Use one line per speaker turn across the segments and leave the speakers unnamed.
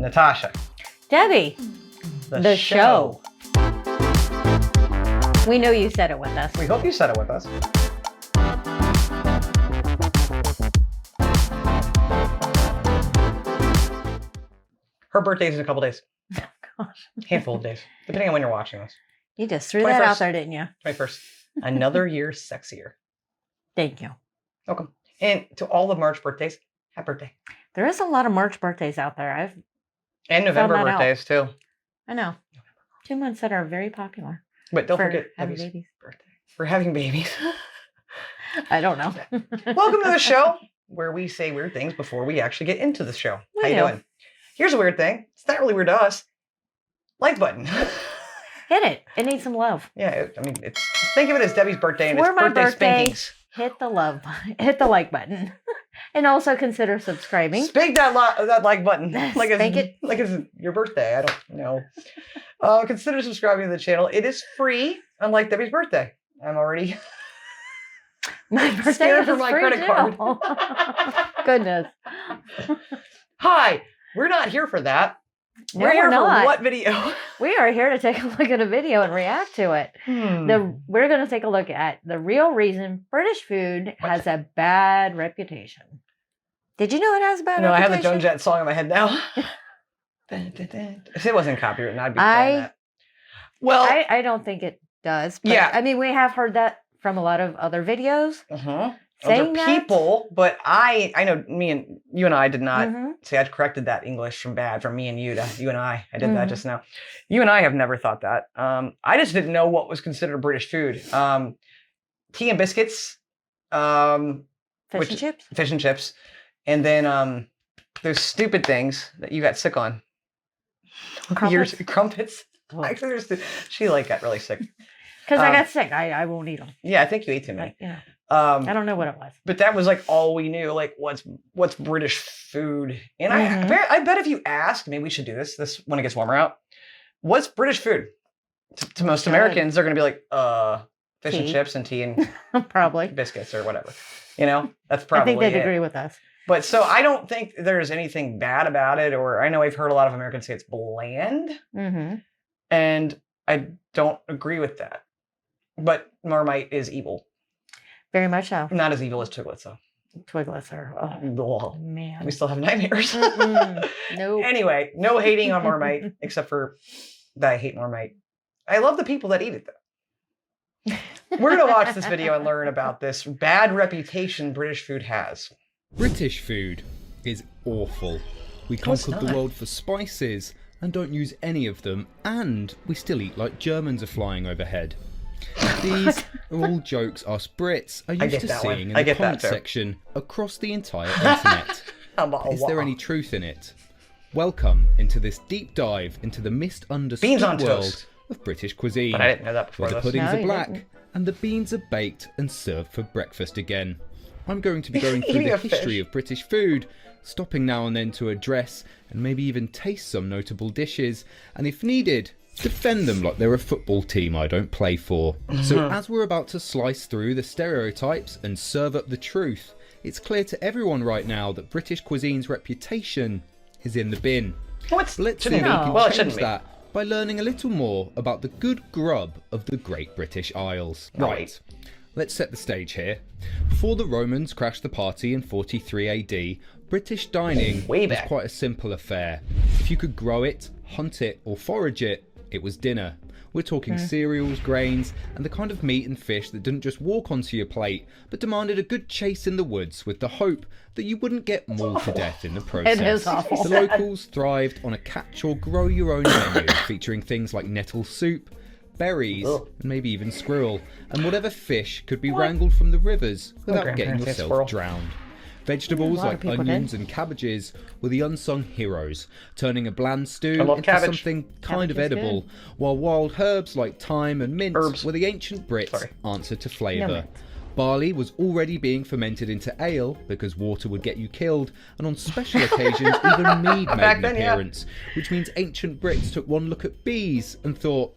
Natasha.
Debbie. The show. We know you said it with us.
We hope you said it with us. Her birthday's in a couple days.
Oh, gosh.
Handful of days, depending on when you're watching this.
You just threw that out there, didn't you?
21st. Another year sexier.
Thank you.
Welcome. And to all the March birthdays, happy birthday.
There is a lot of March birthdays out there.
And November birthdays, too.
I know. 2 months that are very popular.
But don't forget
having
Debbie's
babies.
birthday. For having babies.
I don't know.
Welcome to the show, where we say weird things before we actually get into the show. How you doing? Here's a weird thing. It's not really weird to us. Like button.
Hit it. It needs some love.
Yeah, it's think of it as Debbie's birthday and
For
it's
my
birthday spankings.
Hit the love button. Hit the like button. And also consider subscribing.
Spank that like button.
Spank it.
Like it's your birthday. I don't know. Consider subscribing to the channel. It is free, unlike Debbie's birthday. I'm already
My birthday
scared
is
for my
free
credit
too.
card.
Goodness.
Hi, we're not here for that.
No,
we're here
not.
for what video?
We are here to take a look at a video and react to it. We're going to take a look at the real reason British food has a bad reputation. Did you know it has a bad
No, I
reputation?
have the Joan Jett song in my head now. If it wasn't copyrighted, I'd be playing that. Well,
I don't think it does. But,
yeah.
I mean, we have heard that from a lot of other videos.
Other people, but I know you and I did not say I corrected that English from bad from me and you to you and I. I did that just now. You and I have never thought that. I just didn't know what was considered British food. Tea and biscuits. Fish and chips. And then those stupid things that you got sick on. Crumpets.
Oh.
Actually, she got really sick.
Because I got sick. I won't eat them.
Yeah, I think you ate too many.
Yeah. I don't know what it was.
But that was all we knew. What's British food? And I bet if you ask, maybe we should do this when it gets warmer out. What's British food? To most Americans, they're going to be like, fish and chips and tea and
probably
biscuits or whatever. That's probably
I think they'd agree with us.
But so I don't think there's anything bad about it. Or I know I've heard a lot of Americans say it's bland. And I don't agree with that. But Marmite is evil.
Very much so.
Not as evil as Twiglets, though.
Twiglets are, oh, man.
We still have nightmares.
Nope.
Anyway, no hating on Marmite, except for that I hate Marmite. I love the people that eat it, though. We're going to watch this video and learn about this bad reputation British food has.
British food is awful. We conquered the world for spices and don't use any of them, and we still eat like Germans are flying overhead. These are all jokes us Brits are used to seeing in the comment section across the entire internet. Is there any truth in it? Welcome into this deep dive into the misunderstood world of British cuisine,
but I didn't know that before
where the puddings are black and the beans are baked and served for breakfast again. I'm going to be going through the history of British food, stopping now and then to address and maybe even taste some notable dishes, and if needed, defend them like they're a football team I don't play for. So as we're about to slice through the stereotypes and serve up the truth, it's clear to everyone right now that British cuisine's reputation is in the bin. Let's see if we can change that by learning a little more about the good grub of the Great British Isles. Right. Let's set the stage here. Before the Romans crashed the party in 43 AD, British dining was quite a simple affair. If you could grow it, hunt it, or forage it, it was dinner. We're talking cereals, grains, and the kind of meat and fish that didn't just walk onto your plate, but demanded a good chase in the woods with the hope that you wouldn't get mauled to death in the process.
It is awful.
The locals thrived on a catch or grow your own menu, featuring things like nettle soup, berries, and maybe even squirrel, and whatever fish could be wrangled from the rivers without getting yourself drowned. Vegetables like onions and cabbages were the unsung heroes, turning a bland stew into something kind of edible, while wild herbs like thyme and mint were the ancient Brits' answer to flavour. Barley was already being fermented into ale because water would get you killed, and on special occasions even mead made an appearance, which means ancient Brits took one look at bees and thought,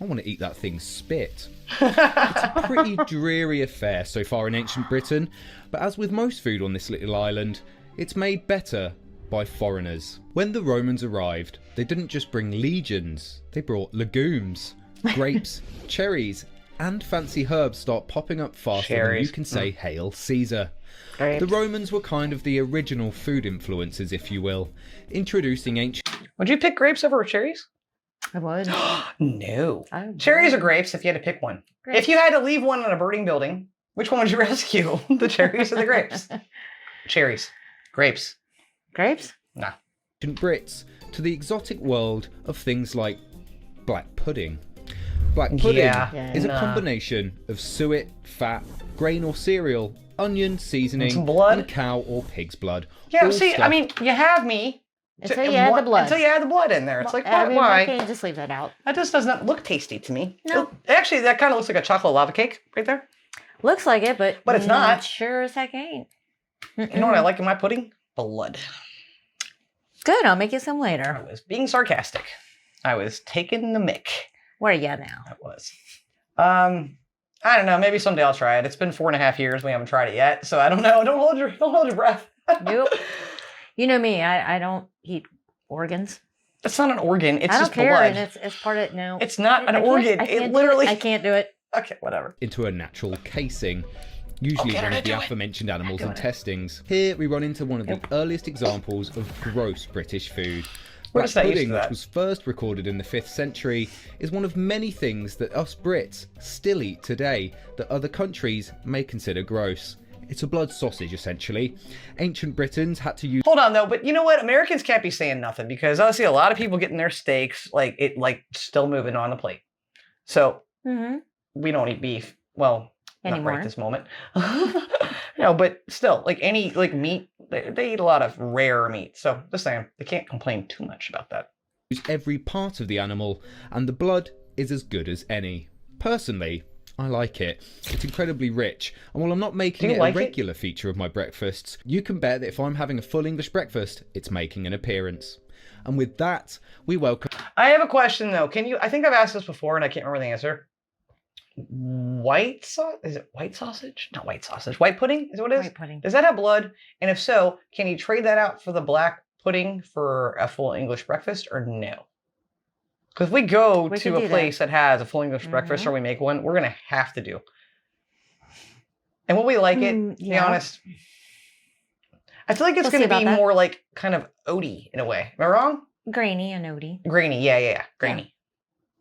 I want to eat that thing's spit. It's a pretty dreary affair so far in ancient Britain, but as with most food on this little island, it's made better by foreigners. When the Romans arrived, they didn't just bring legions, they brought legumes. Grapes, cherries, and fancy herbs start popping up faster than you can say Hail Caesar.
Grapes.
The Romans were kind of the original food influencers, if you will, introducing ancient...
Would you pick grapes over cherries?
I would.
No.
I would.
Cherries or grapes if you had to pick one.
Grapes.
If you had to leave one in a burning building, which one would you rescue? The cherries or the grapes? Cherries. Grapes.
Grapes?
Nah.
Brits to the exotic world of things like black pudding. Black pudding is a combination of suet, fat, grain or cereal, onion, seasoning,
some blood.
and cow or pig's blood.
Yeah, see, I mean, you have me.
Until you add the blood.
Until you add the blood in there. It's like,
I mean,
why?
why can't you just leave that out?
That just does not look tasty to me.
No.
Actually, that kind of looks like a chocolate lava cake right there.
Looks like it, but
it's not.
Sure as heck ain't.
You know what I like in my pudding? Blood.
Good, I'll make you some
I
later.
was being sarcastic. I was taking the mick.
Where are you now?
I was. I don't know. Maybe someday I'll try it. It's been 4.5 years. We haven't tried it yet, so I don't know. Don't hold your breath.
Nope. You know me. I don't eat organs.
It's not an organ. It's
I don't
just
care,
blood.
and it's part of no.
It's not an organ. It literally.
I can't do it.
Okay, whatever.
Into a natural casing, usually
Okay,
one of the
do it.
aforementioned animals
Do
in
it.
testings. Here we run into one of the earliest examples of gross British food.
We're
Black
just not used
pudding,
to
which
that.
was first recorded in the 5th century, is one of many things that us Brits still eat today that other countries may consider gross. It's a blood sausage, essentially. Ancient Britons had to use...
Hold on, though. But you know what? Americans can't be saying nothing because I see a lot of people getting their steaks still moving on the plate. So we don't eat beef. Well,
Anymore.
not right this moment. No, but still, any meat, they eat a lot of rare meat. So just saying, they can't complain too much about that.
Use every part of the animal, and the blood is as good as any. Personally, I like it. It's incredibly rich, and while I'm not making it a regular feature of my breakfasts, you can bet that if I'm having a full English breakfast, it's making an appearance. And with that, we welcome...
I have a question, though. I think I've asked this before, and I can't remember the answer. White sauce? Is it white sausage? Not white sausage. White pudding? Is it what it is?
White pudding.
Does that have blood? And if so, can you trade that out for the black pudding for a full English breakfast or no? Because if we go to a place that has a full English breakfast or we make one, we're going to have to do. And will we like it? To be honest. I feel like it's going to be more like kind of oaty in a way. Am I wrong?
Grainy and oaty.
Grainy. Yeah. Grainy.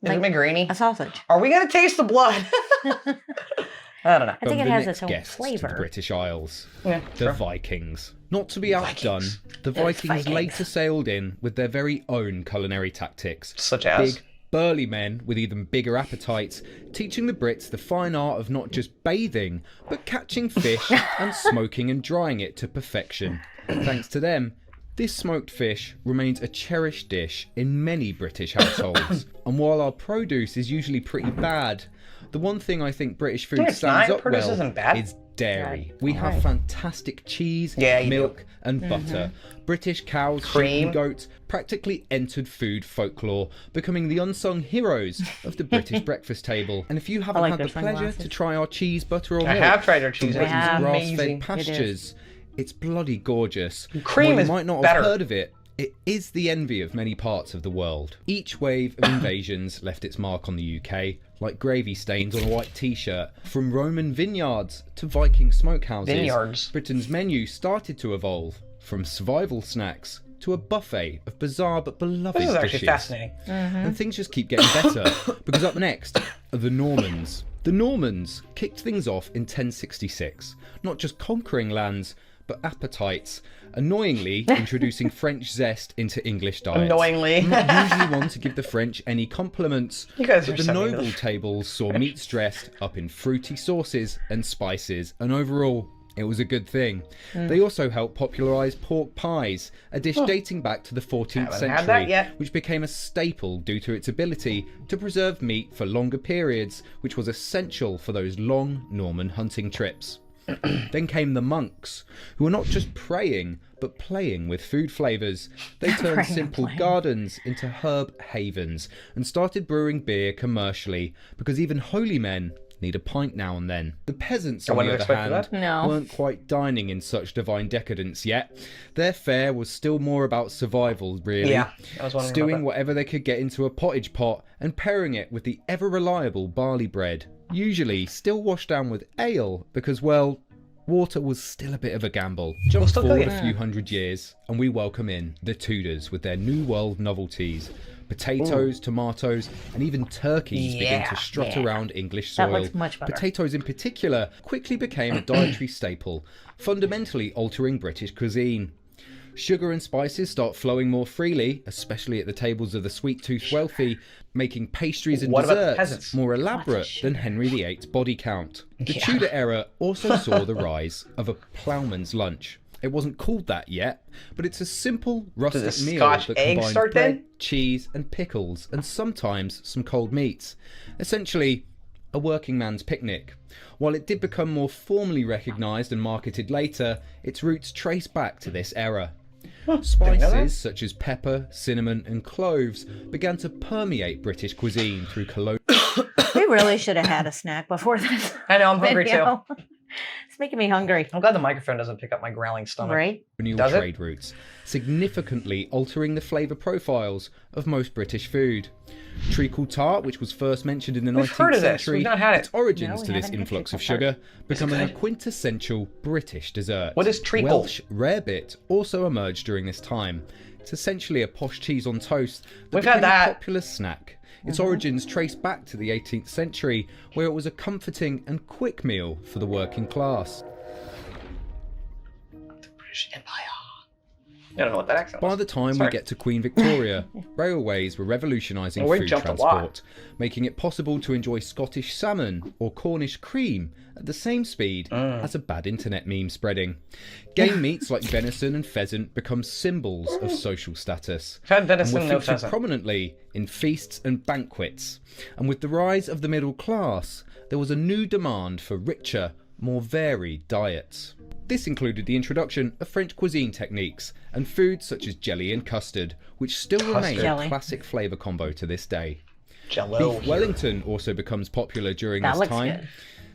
Is it grainy?
A sausage.
Are we going to taste the blood? I don't know.
I think it has its own
guests
flavor.
To the British Isles.
Yeah,
the Vikings. Not to be outdone, the Vikings later sailed in with their very own culinary tactics.
Such as?
Big, burly men with even bigger appetites, teaching the Brits the fine art of not just bathing, but catching fish and smoking and drying it to perfection. Thanks to them, this smoked fish remains a cherished dish in many British households. And while our produce is usually pretty bad, the one thing I think British food stands up well is dairy. We have fantastic cheese, milk and butter. British cows, sheep and goats practically entered food folklore, becoming the unsung heroes of the British breakfast table. And if you haven't had the pleasure to try our cheese, butter or milk,
I have tried our cheese.
from Britain's grass-fed pastures, it's bloody gorgeous.
Cream is
you might not
better.
have heard of it, it is the envy of many parts of the world. Each wave of invasions left its mark on the UK, like gravy stains on a white t-shirt. From Roman vineyards to Viking smokehouses, Britain's menu started to evolve, from survival snacks to a buffet of bizarre but beloved dishes.
This is actually fascinating.
And things just keep getting better, because up next are the Normans. The Normans kicked things off in 1066, not just conquering lands, but appetites, annoyingly introducing French zest into English diets.
Annoyingly.
I'm not usually one to give the French any compliments, but the noble tables saw meats dressed up in fruity sauces and spices, and overall, it was a good thing. They also helped popularise pork pies, a dish dating back to the 14th century, which became a staple due to its ability to preserve meat for longer periods, which was essential for those long Norman hunting trips. Then came the monks, who were not just praying, but playing with food flavours. They turned simple gardens into herb havens and started brewing beer commercially, because even holy men need a pint now and then. The peasants,
I
on the
wouldn't
other
expect
hand,
that. No.
weren't quite dining in such divine decadence yet. Their fare was still more about survival, really.
Yeah, I was wondering
Stewing
about that.
whatever they could get into a pottage pot and pairing it with the ever-reliable barley bread, usually still washed down with ale because, well, water was still a bit of a gamble. Jump
still
forward
good.
a few hundred years and we welcome in the Tudors with their New World novelties. Potatoes, tomatoes, and even turkeys begin to strut around English soil.
That looks much better.
Potatoes in particular quickly became a dietary staple, fundamentally altering British cuisine. Sugar and spices start flowing more freely, especially at the tables of the sweet-toothed wealthy, making pastries and
What about the
desserts
peasants?
more elaborate than Henry VIII's body count. The Tudor era also saw the rise of a ploughman's lunch. It wasn't called that yet, but it's a simple rustic
Does the
meal
Scotch
that
egg
combines
start
bread,
then?
cheese and pickles, and sometimes some cold meats. Essentially, a working man's picnic. While it did become more formally recognised and marketed later, its roots trace back to this era.
didn't know that.
Spices such as pepper, cinnamon and cloves began to permeate British cuisine through colonial...
We really should have had a snack before this.
I know, I'm hungry too.
video. It's making me hungry.
I'm glad the microphone doesn't pick up my growling stomach.
Right?
Does it?
trade routes, significantly altering the flavour profiles of most British food. Treacle tart, which was first mentioned in the
We've
19th
heard of this.
century,
We've not had it.
its origins
No, we
to this
haven't had
influx of
treacle
sugar, becoming a
good?
quintessential British dessert.
What is treacle?
Welsh rarebit also emerged during this time. It's essentially a posh cheese on toast that
We've had
became
that.
a popular snack. Its origins trace back to the 18th century, where it was a comforting and quick meal for the working class.
The British Empire. I don't know what that accent
By
was.
the time
Sorry.
we get to Queen Victoria, railways were revolutionising
Well, we've
food
jumped a lot.
transport, making it possible to enjoy Scottish salmon or Cornish cream at the same speed as a bad internet meme spreading. Game meats like venison and pheasant become symbols of social status.
I've had
And
venison,
were
no
featured
pheasant.
prominently in feasts and banquets. And with the rise of the middle class, there was a new demand for richer, more varied diets. This included the introduction of French cuisine techniques and foods such as jelly and custard, which still remain
Jelly.
a classic flavour combo to this day.
Jello.
Beef Wellington also becomes popular during
That
this
looks
time.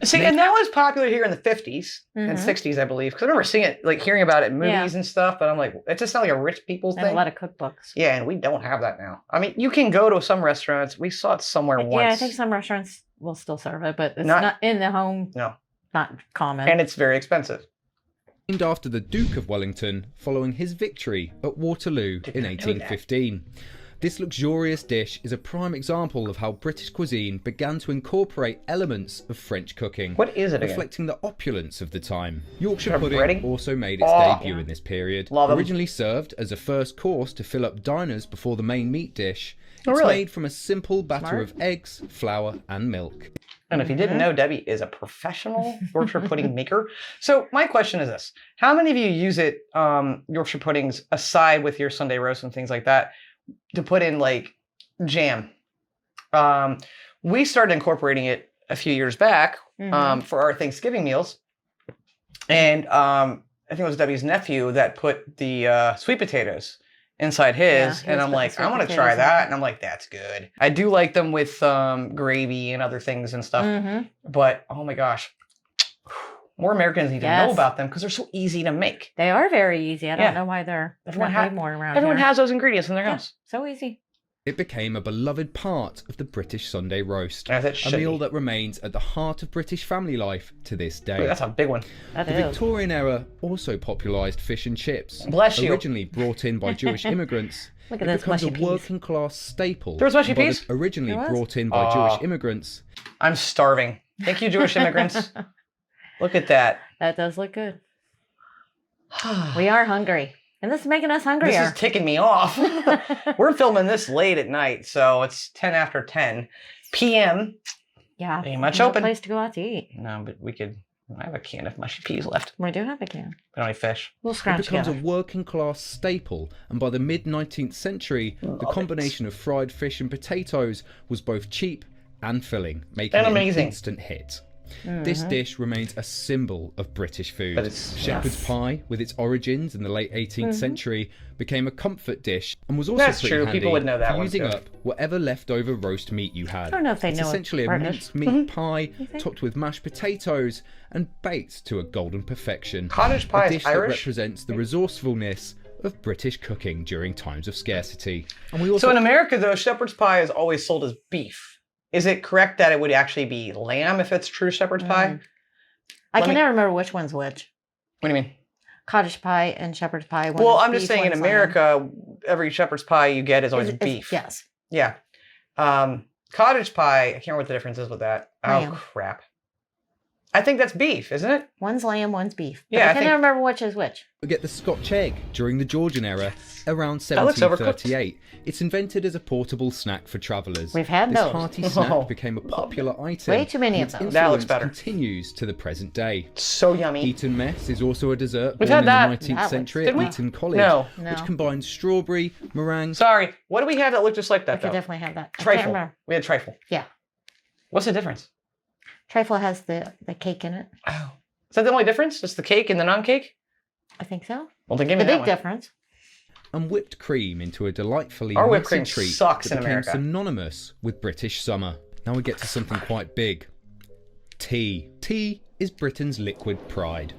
good.
See, and that was popular here in the 50s and 60s, I believe. Because I remember seeing it, like hearing about it in movies and stuff. But I'm like, it just sounds like a rich people's
And a
thing.
lot of cookbooks.
Yeah, and we don't have that now. I mean, you can go to some restaurants. We saw it somewhere once.
Yeah, I think some restaurants will still serve it, but it's
Not-
not in the home.
No.
Not common.
And it's very expensive.
Named after the Duke of Wellington following his victory at Waterloo in
not know
1815. This luxurious dish is a prime example of how British cuisine began to incorporate elements of French cooking,
What is it again?
reflecting the opulence of the time. Yorkshire
Kind of
pudding
breading?
also made its
Oh.
debut in this period.
Love 'em.
Originally served as a first course to fill up diners before the main meat dish,
Oh,
it's
really?
made from a simple batter
Smart.
of eggs, flour and milk.
And if you didn't know, Debbie is a professional Yorkshire pudding maker. So my question is this: how many of you use it, Yorkshire puddings, aside with your Sunday roast and things like that, to put in like jam? We started incorporating it a few years back for our Thanksgiving meals, and I think it was Debbie's nephew that put the sweet potatoes inside his,
he
and
was
I'm
putting
like,
sweet
I want to
potatoes
try
in
that,
it.
and I'm like, that's good. I do like them with gravy and other things and stuff,
Mhm.
but oh my gosh, more Americans need to know
Yes.
about them because they're so easy to make.
They are very easy. I don't
Yeah.
know why they're
Everyone
not
ha-
made more around
Everyone
here.
has those ingredients in their
Yeah,
house.
so easy.
It became a beloved part of the British Sunday roast,
As it
a
should
meal
be.
that remains at the heart of British family life to this day.
Wait, that's a big one.
That
The
is.
Victorian era also popularised fish and chips.
Bless you.
Originally brought in by Jewish immigrants,
Look at
it
those
becomes a
mushy peas.
working class staple.
There was mushy
But
peas?
Originally
There was?
brought in by
Aw.
Jewish immigrants.
I'm starving. Thank you, Jewish immigrants. Look at that.
That does look good. We are hungry. And this is making us hungrier.
This is ticking me off. We're filming this late at night, so it's 10 after 10 p.m.
yeah.
Ain't much
no
open.
place to go out to eat.
No, but we could. I have a can of mushy peas left.
We do have a can.
We don't eat fish.
We'll
It
scrounge
becomes
together.
a working class staple, and by the mid 19th century, the
Love it.
combination of fried fish and potatoes was both cheap and filling, making
And
it
amazing.
an instant hit. This dish remains a symbol of British food.
But it's-
Shepherd's pie, with its origins in the late 18th century, became a comfort dish and was also
That's
pretty
true.
handy
People would know that
for
one,
using
too.
up whatever leftover roast meat you had.
I don't know if they
it's
know
essentially a
British.
minced meat pie topped with mashed potatoes and baked to a golden perfection.
Cottage pie
a
is
dish that
Irish?
represents the resourcefulness of British cooking during times of scarcity. And we also
So in America, though, shepherd's pie is always sold as beef. Is it correct that it would actually be lamb if it's true shepherd's pie?
I
Let
can
me-
never remember which one's which.
What do you mean?
Cottage pie and shepherd's pie. One
Well,
is
I'm just
beef,
saying in
one's lamb.
America, every shepherd's pie you get is always
It's-
beef.
Yes.
Yeah. Cottage pie, I can't remember what the difference is with that.
Lamb.
Oh, crap. I think that's beef, isn't it?
One's lamb, one's beef. But
Yeah, I
I can
think-
never remember which is which.
We get the Scotch egg during the Georgian era around
That looks overcooked.
1738. It's invented as a portable snack for travellers.
We've had
this
those.
hearty snack
Oh,
became a popular item.
Way too many
and
of
its
those.
That looks
influence
better.
continues to the present day.
So yummy.
Eton mess is also a dessert
We've
born
had that.
in the 19th
That
century
Did
at
we?
Eton College,
No.
No.
which combines strawberry, meringue.
Sorry. What do we have that looked just like
We
that,
could
though?
definitely have that. I can't
Trifle.
remember.
We had trifle.
Yeah.
What's the difference?
Trifle has the cake in it.
Oh. Is that the only difference? Just the cake and the non-cake?
I think so.
Well, then give me
The
that
big
one.
difference.
And whipped cream into a delightfully
Our whipped
messy
cream
treat
sucks
that
in
became
America.
synonymous with British summer. Now we get to something quite big. Tea. Tea is Britain's liquid pride.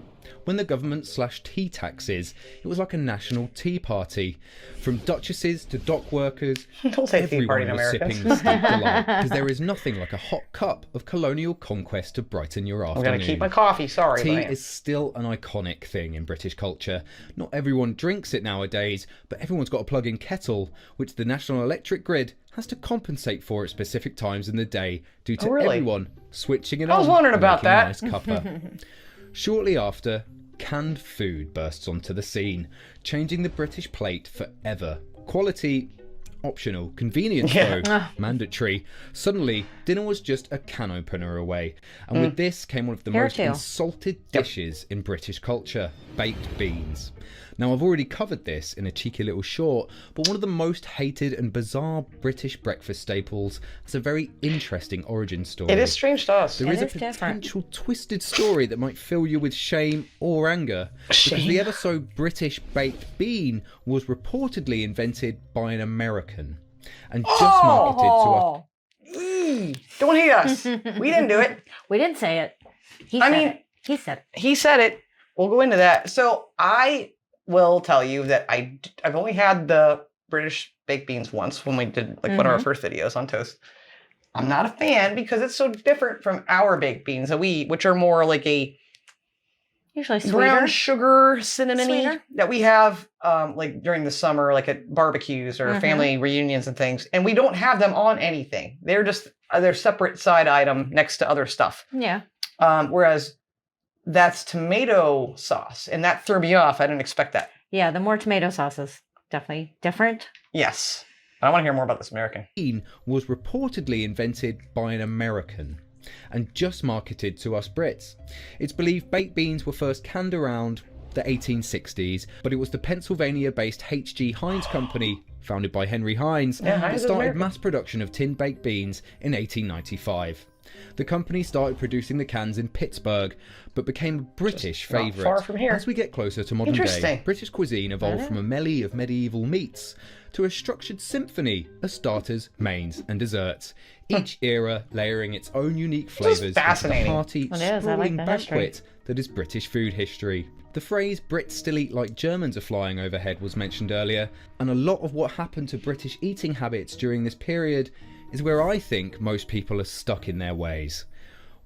When the government slashed tea taxes, it was like a national tea party. From duchesses to dock workers,
Don't say tea party
everyone
in
was
America.
sipping the steep delight, because there is nothing like a hot cup of colonial conquest to brighten your
I'm
afternoon.
gonna keep my coffee. Sorry.
Tea
but I am.
is still an iconic thing in British culture. Not everyone drinks it nowadays, but everyone's got a plug-in kettle, which the National Electric Grid has to compensate for at specific times in the day due to
Oh, really?
everyone switching it on.
I was wondering
and
about
making a
that.
nice cuppa. Shortly after, canned food bursts onto the scene, changing the British plate forever. Quality, optional. Convenience,
Yeah.
though, mandatory. Suddenly, dinner was just a can opener away. And with this came one of the
Here
most
too.
insulted dishes in British culture, baked beans. Now, I've already covered this in a cheeky little short, but one of the most hated and bizarre British breakfast staples has a very interesting origin story.
It is strange to us.
There
It
is a
is different.
potential twisted story that might fill you with shame or anger. Because
Shame?
the ever so British baked bean was reportedly invented by an American and just marketed to us.
Oh,
Eee, don't hate us. We didn't do it.
we didn't say it. He
I
said
mean-
it. He said it.
He said it. We'll go into that. So I will tell you that I've only had the British baked beans once when we did like one of our first videos on toast. I'm not a fan because it's so different from our baked beans that we eat, which are more like a
Usually
brown
sweeter.
sugar cinnamon
Sweeter.
that we have like during the summer, like at barbecues or family reunions and things. And we don't have them on anything. They're just they're separate side item next to other stuff.
Yeah.
Whereas that's tomato sauce, and that threw me off. I didn't expect that.
Yeah, the more tomato sauce is definitely different.
Yes. I want to hear more about this American.
Bean was reportedly invented by an American and just marketed to us Brits. It's believed baked beans were first canned around the 1860s, but it was the Pennsylvania-based H.G. Heinz Company, founded by Henry Heinz,
Yeah, Heinz
that
is
started
American.
mass production of tin baked beans in 1895. The company started producing the cans in Pittsburgh, but became a British
not
favourite.
far from here.
As we get closer to modern day,
Interesting.
British cuisine evolved from a melee of medieval meats to a structured symphony of starters, mains, and desserts. Each era layering its own unique
is
flavours into the
fascinating.
hearty,
It is, I like
sprawling
the history.
banquet that is British food history. The phrase Brits still eat like Germans are flying overhead was mentioned earlier, and a lot of what happened to British eating habits during this period is where I think most people are stuck in their ways.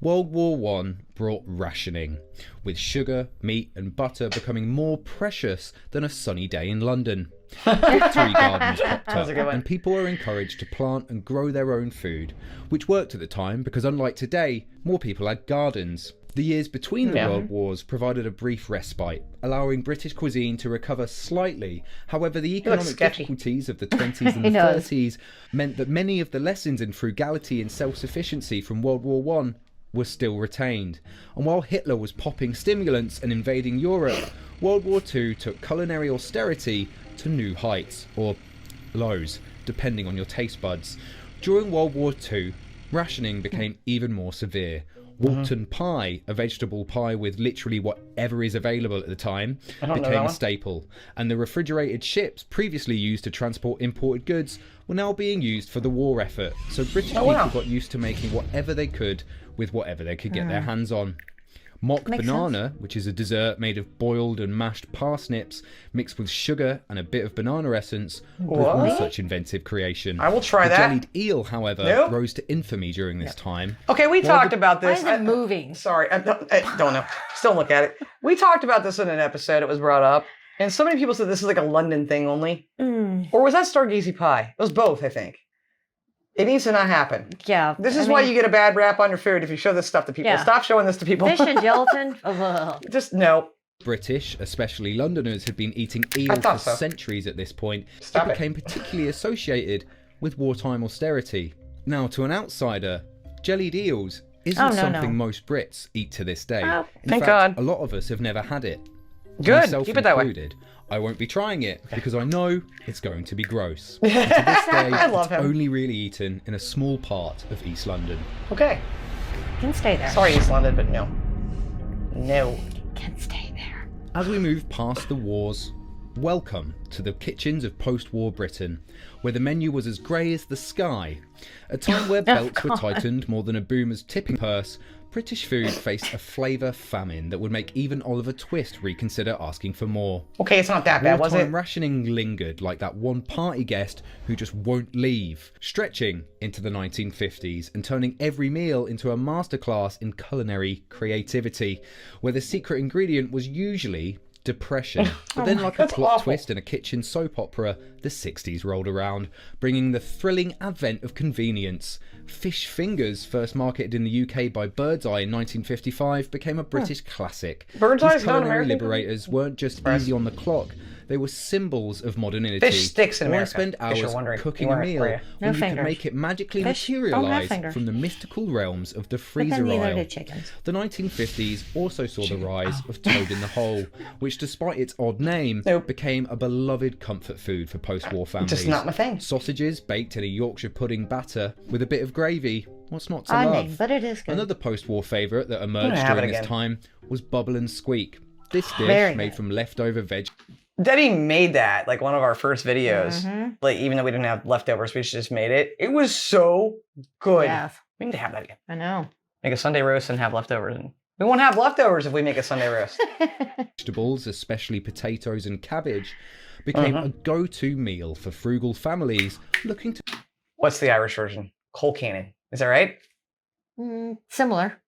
World War I brought rationing, with sugar, meat and butter becoming more precious than a sunny day in London. Victory gardens popped
That was
up,
a good one.
and people are encouraged to plant and grow their own food, which worked at the time because unlike today, more people had gardens. The years between the
Yeah.
world wars provided a brief respite, allowing British cuisine to recover slightly. However, the economic
sketchy.
difficulties of the 20s and
He
the
does.
30s meant that many of the lessons in frugality and self-sufficiency from World War I were still retained. And while Hitler was popping stimulants and invading Europe, World War II took culinary austerity to new heights, or lows, depending on your taste buds. During World War II, rationing became even more severe. Walton pie, a vegetable pie with literally whatever is available at the time, became a staple. And the refrigerated ships previously used to transport imported goods were now being used for the war effort. So British people got used to making whatever they could with whatever they could get their hands on. Mock banana, which is a dessert made of boiled and mashed parsnips mixed with sugar and a bit of banana essence, was one such inventive creation.
I will try that.
Jellied eel, however, rose to infamy during this time.
Okay, we talked about this.
Why is it moving?
Sorry, I don't know. Still look at it. We talked about this in an episode. It was brought up. And so many people said this is like a London thing only. Or was that Stargazy pie? It was both, I think. It needs to not happen.
Yeah.
This is why you get a bad rap on your food if you show this stuff to people. Stop showing this to people.
Fish and gelatin?
Just no.
British, especially Londoners, had been eating eel for centuries at this point. It became particularly associated with wartime austerity. Now, to an outsider, jellied eels isn't something most Brits eat to this day. In fact, a lot of us have never had it.
Good.
Myself
Keep it that
included. I won't be trying it because I know it's going to be gross. And to this day, it's only really eaten in a small part of East London.
Okay.
You can stay there.
Sorry, East London, but no. No.
You can stay there.
As we move past the wars, welcome to the kitchens of post-war Britain, where the menu was as grey as the sky. A time where belts were tightened more than a boomer's tipping purse, British food faced a flavour famine that would make even Oliver Twist reconsider asking for more.
Okay, it's not that bad, was it?
Wartime rationing lingered like that one party guest who just won't leave, stretching into the 1950s and turning every meal into a masterclass in culinary creativity, where the secret ingredient was usually depression. But then like a plot twist in a kitchen soap opera, the 60s rolled around, bringing the thrilling advent of convenience. Fish fingers, first marketed in the UK by Birdseye in 1955, became a British classic.
Birdseye's
These culinary liberators weren't just easy on the clock, they were symbols of modernity.
Fish sticks in America.
Why spend hours cooking a meal when you can make it magically materialise from the mystical realms of the freezer aisle? The 1950s also saw the rise of Toad in the Hole, which despite its odd name, became a beloved comfort food for post-war families.
Just not my thing.
Sausages baked in a Yorkshire pudding batter with a bit of gravy. What's not to love?
But it is good.
Another post-war favourite that emerged during this time was Bubble and Squeak. This dish, made from leftover veg.
Debbie made that, like one of our first videos. Like even though we didn't have leftovers, we just made it. It was so good.
Yes.
We need to have that again.
I know.
Make a Sunday roast and have leftovers. And we won't have leftovers if we make a Sunday roast.
Vegetables, especially potatoes and cabbage, became a go-to meal for frugal families looking to...
What's the Irish version? Coal cannon. Is that right?
Similar.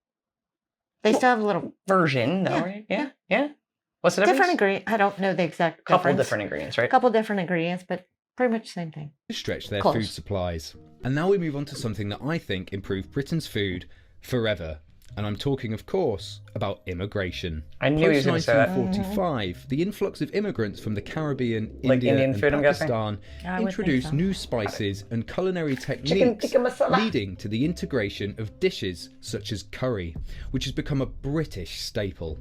They still have a little
version, though, right? Yeah. What's the difference?
Different ingredients. I don't know the exact
Couple different ingredients, right?
Couple different ingredients, but pretty much the same thing.
To stretch their food supplies. And now we move on to something that I think improved Britain's food forever. And I'm talking, of course, about immigration.
I knew he was going to say that.
Post-1945, the influx of immigrants from the Caribbean,
like
India,
Indian
and
food,
Pakistan introduced new spices and culinary techniques, leading to the integration of dishes such as curry, which has become a British staple.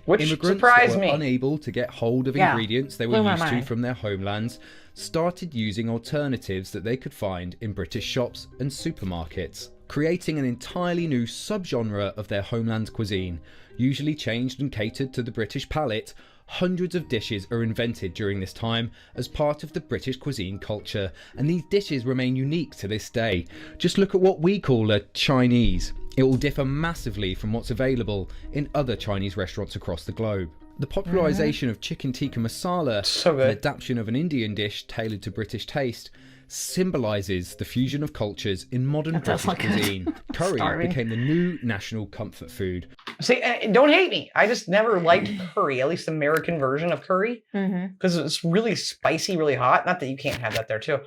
Which
Immigrants
surprised
that were
me.
unable to get hold of ingredients they were used to from their homelands started using alternatives that they could find in British shops and supermarkets, creating an entirely new subgenre of their homeland cuisine, usually changed and catered to the British palate. Hundreds of dishes are invented during this time as part of the British cuisine culture, and these dishes remain unique to this day. Just look at what we call a Chinese. It will differ massively from what's available in other Chinese restaurants across the globe. The popularisation of chicken tikka masala, an adaptation of an Indian dish tailored to British taste, symbolises the fusion of cultures in modern British cuisine. Curry became the new national comfort food.
See, don't hate me. I just never liked curry, at least the American version of curry, because it's really spicy, really hot. Not that you can't have that there too.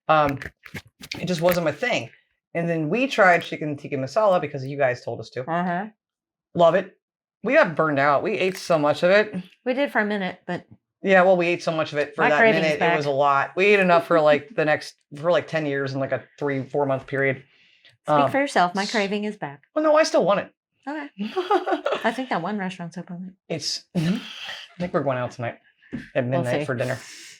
It just wasn't my thing. And then we tried chicken tikka masala because you guys told us to. Love it. We got burned out. We ate so much of it.
We did for a minute, but...
Yeah, well, we ate so much of it for that minute. It was a lot. We ate enough for like 10 years in like a 3-4 month period.
Speak for yourself. My craving is back.
Well, no, I still want it.
Okay. I think that one restaurant's open.
I think we're going out tonight at midnight for dinner.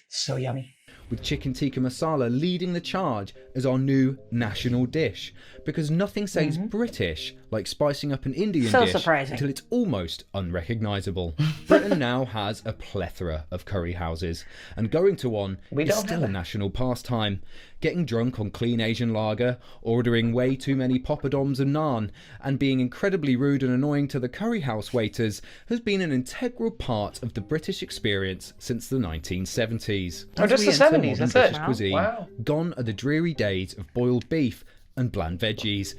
So yummy.
with chicken tikka masala leading the charge as our new national dish. Because nothing says British like spicing up an Indian dish until it's almost unrecognisable. Britain now has a plethora of curry houses, and going to one is still a national pastime. Getting drunk on clean Asian lager, ordering way too many poppadoms and naan, and being incredibly rude and annoying to the curry house waiters has been an integral part of the British experience since the 1970s.
Oh, just the 70s, that's
British
it.
Cuisine,
Wow.
gone are the dreary days of boiled beef and bland veggies.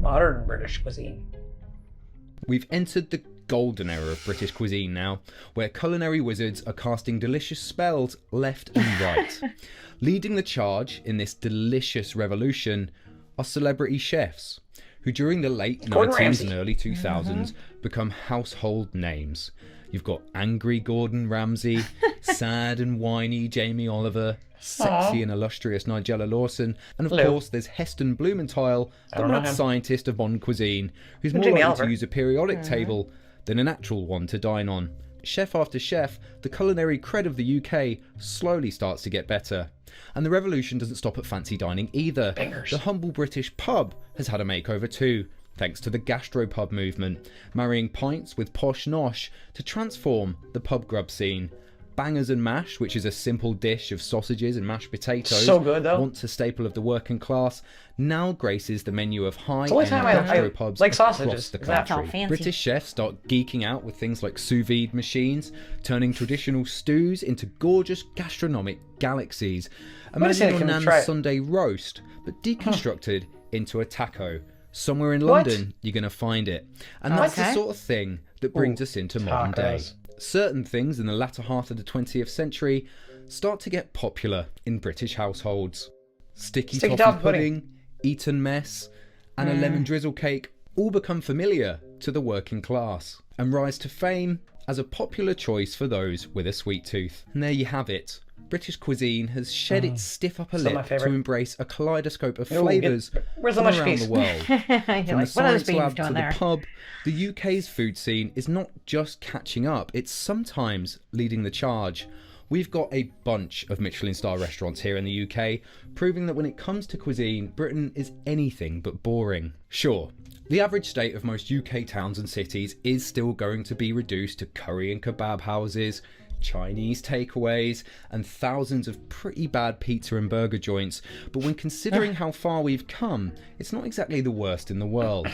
Modern British cuisine.
We've entered the golden era of British cuisine now, where culinary wizards are casting delicious spells left and right. Leading the charge in this delicious revolution are celebrity chefs, who during the late 90s and early 2000s become household names. You've got angry Gordon Ramsay, sad and whiny Jamie Oliver, sexy and illustrious Nigella Lawson, and of course there's Heston Blumenthal, the mad scientist of modern cuisine, who's more likely to use a periodic table than an actual one to dine on. Chef after chef, the culinary cred of the UK slowly starts to get better. And the revolution doesn't stop at fancy dining either. The humble British pub has had a makeover too, thanks to the gastropub movement, marrying pints with posh nosh to transform the pub grub scene. Bangers and mash, which is a simple dish of sausages and mashed potatoes,
so good though,
once a staple of the working class, now graces the menu of high-end gastropubs
like
across
sausages.
the country. British chefs start geeking out with things like sous vide machines, turning traditional stews into gorgeous gastronomic galaxies. Imagine your nan's Sunday roast, but deconstructed into a taco. Somewhere in London, you're going to find it. And that's the sort of thing that brings us into modern day. Certain things in the latter half of the 20th century start to get popular in British households. Sticky toffee pudding, Eton mess, and a lemon drizzle cake all become familiar to the working class and rise to fame as a popular choice for those with a sweet tooth. And there you have it. British cuisine has shed its stiff upper lip to embrace a kaleidoscope of flavours from around the world. From the science lab to the pub, the UK's food scene is not just catching up, it's sometimes leading the charge. We've got a bunch of Michelin star restaurants here in the UK, proving that when it comes to cuisine, Britain is anything but boring. Sure, the average state of most UK towns and cities is still going to be reduced to curry and kebab houses, Chinese takeaways, and thousands of pretty bad pizza and burger joints, but when considering how far we've come, it's not exactly the worst in the world.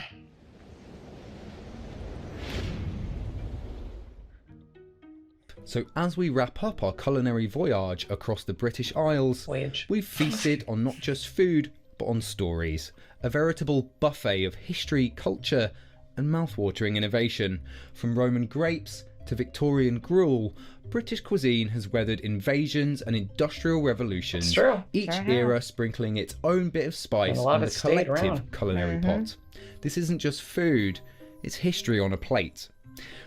So as we wrap up our culinary voyage across the British Isles, we've feasted on not just food, but on stories. A veritable buffet of history, culture, and mouth-watering innovation. From Roman grapes to Victorian gruel, British cuisine has weathered invasions and industrial revolutions, each era sprinkling its own bit of spice on the collective culinary pot. This isn't just food, it's history on a plate.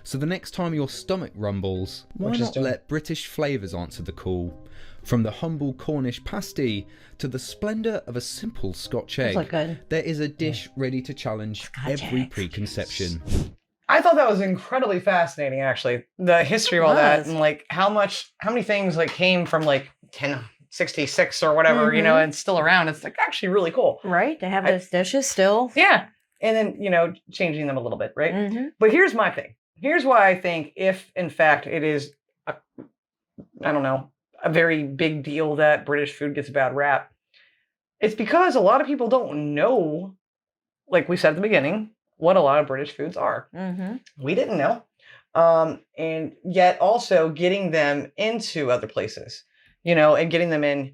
So the next time your stomach rumbles, why not let British flavours answer the call? From the humble Cornish pasty to the splendour of a simple Scotch egg, there is a dish ready to challenge every preconception.
I thought that was incredibly fascinating, actually. The history of all that, and like how many things like came from like 1066 or whatever, you know, and still around. It's like actually really cool.
Right, to have those dishes still.
Yeah. And then, you know, changing them a little bit, right? But here's my thing. Here's why I think if, in fact, it is, a very big deal that British food gets a bad rap. It's because a lot of people don't know, like we said at the beginning, what a lot of British foods are. We didn't know. And yet also getting them into other places, you know, and getting them in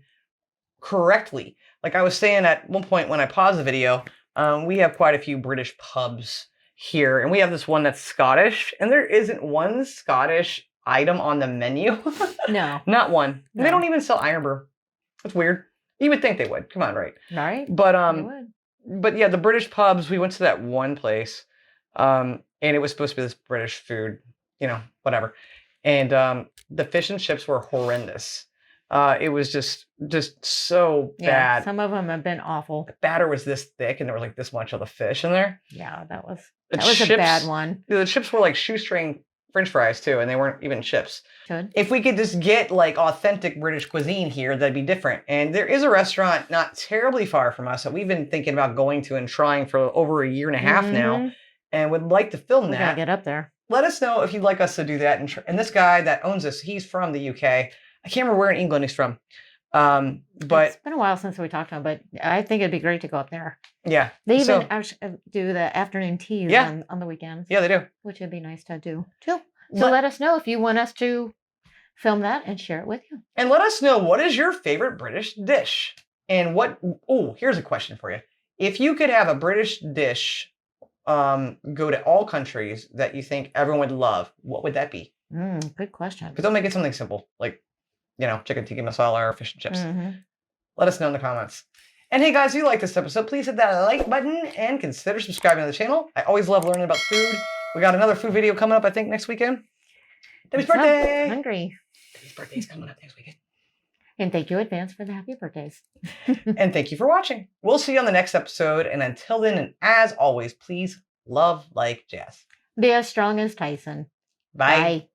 correctly. Like I was saying at one point when I paused the video, we have quite a few British pubs here, and we have this one that's Scottish, and there isn't one Scottish item on the menu.
No.
Not one. No. They don't even sell iron brew. That's weird. You would think they would. Come on, right?
Right.
But yeah, the British pubs, we went to that one place, and it was supposed to be this British food, you know, whatever. And the fish and chips were horrendous. It was just so bad.
Some of them have been awful.
The batter was this thick, and there was like this much of the fish in there.
Yeah, that was a bad one.
The chips were like shoestring French fries too, and they weren't even chips.
Good.
If we could just get like authentic British cuisine here, that'd be different. And there is a restaurant not terribly far from us that we've been thinking about going to and trying for over a year and a half now, and would like to film
We
that.
gotta get up there.
Let us know if you'd like us to do that. And this guy that owns this, he's from the UK. I can't remember where in England he's from. But
it's been a while since we talked to him, but I think it'd be great to go up there.
yeah.
They even do the afternoon teas on the weekends.
Yeah, they do.
Which would be nice to do too. So let us know if you want us to film that and share it with you.
And let us know, what is your favorite British dish? And here's a question for you. If you could have a British dish go to all countries that you think everyone would love, what would that be?
Good question.
But don't make it something simple, like, chicken tikka masala or fish and chips. Let us know in the comments. And hey guys, if you like this episode, please hit that like button and consider subscribing to the channel. I always love learning about food. We got another food video coming up, I think, next weekend. Debbie's birthday!
I'm hungry.
Debbie's birthday's coming up next weekend.
And thank you in advance for the happy birthdays.
And thank you for watching. We'll see you on the next episode. And until then, and as always, please love like jazz.
Be as strong as Tyson.
Bye.
Bye.